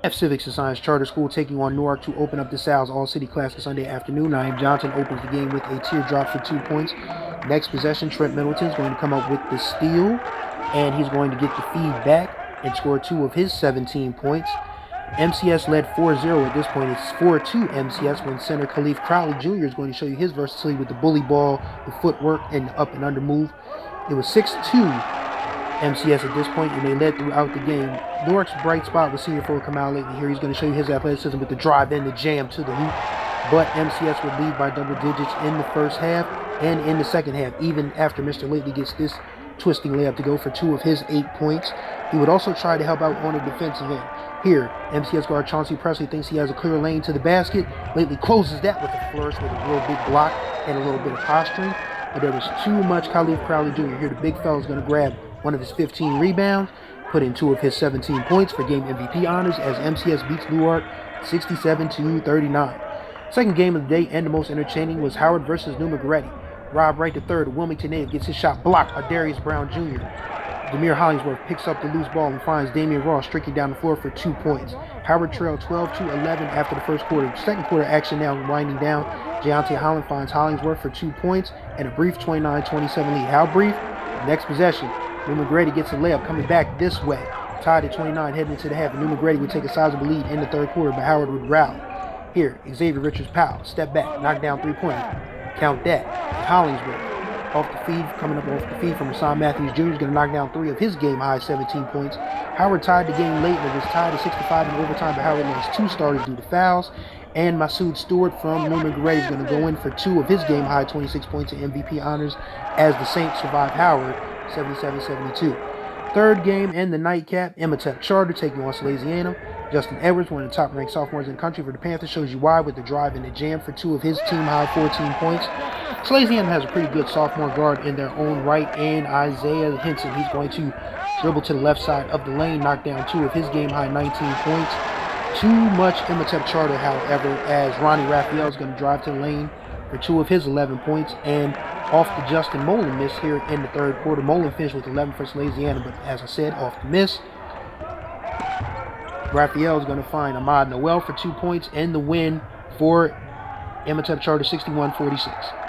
F Civics and Science Charter School taking on Newark to open up the Sal's All-City Classic Sunday afternoon. Naeem Johnson opens the game with a teardrop for 2 points. Next possession, Trent Middleton is going to come up with the steal, and he's going to get the feed back and score 2 of his 17 points. MCS led 4-0 at this point. It's 4-2 MCS when center Khalif Crowley Jr. is going to show you his versatility with the bully ball, the footwork, and the up and under move. It was 6-2 MCS at this point, and they led throughout the game. Newark's bright spot was senior forward Kamal Lately here. He's going to show you his athleticism with the drive and the jam to the hoop. But MCS would lead by double digits in the first half and in the second half, even after Mr. Lately gets this twisting layup to go for 2 of his 8 points. He would also try to help out on the defensive end. Here, MCS guard Chauncey Presley thinks he has a clear lane to the basket. Lately closes that with a flourish with a real big block and a little bit of posturing. But there was too much Khalif Crowley Jr. Here, the big fella's going to grab one of his 15 rebounds, put in 2 of his 17 points for game MVP honors as MCS beats Newark 67-39. Second game of the day and the most entertaining was Howard versus New McGrady. Rob Wright III, Wilmington native, gets his shot blocked by Darius Brown Jr. Demir Hollingsworth picks up the loose ball and finds Damian Ross streaking down the floor for 2 points. Howard trailed 12-11 after the first quarter. Second quarter action now winding down. Deontay Holland finds Hollingsworth for 2 points and a brief 29-27 lead. How brief? Next possession. New McGrady gets a layup coming back this way. Tied at 29 heading into the half. New McGrady would take a sizable lead in the third quarter, but Howard would rally. Here, Xavier Richards-Powell, step back, knock down 3-pointer. Count that. Hollingsworth off the feed, coming up off the feed from Rashawn Matthews Jr. is going to knock down 3 of his game-high 17 points. Howard tied the game late, and it was tied at 65 in overtime, but Howard lost 2 starters due to fouls. And Masood Stewart from New McGrady is going to go in for 2 of his game-high 26 points and MVP honors as the Saints survive Howard 77-72. Third game and the nightcap, Imhotep Charter taking on Salesianum. Justin Edwards, one of the top-ranked sophomores in the country for the Panthers, shows you why with the drive and the jam for 2 of his team-high 14 points. Salesianum has a pretty good sophomore guard in their own right, and Isaiah Henson. He's going to dribble to the left side of the lane, knock down 2 of his game-high 19 points. Too much Imhotep Charter, however, as Ronnie Raphael is going to drive to the lane for 2 of his 11 points, and off the Justin Mullen miss here in the third quarter. Mullen finished with 11 for Salesianum, but as I said, off the miss. Raphael is going to find Ahmad Noel for 2 points and the win for Imhotep Charter 61-46.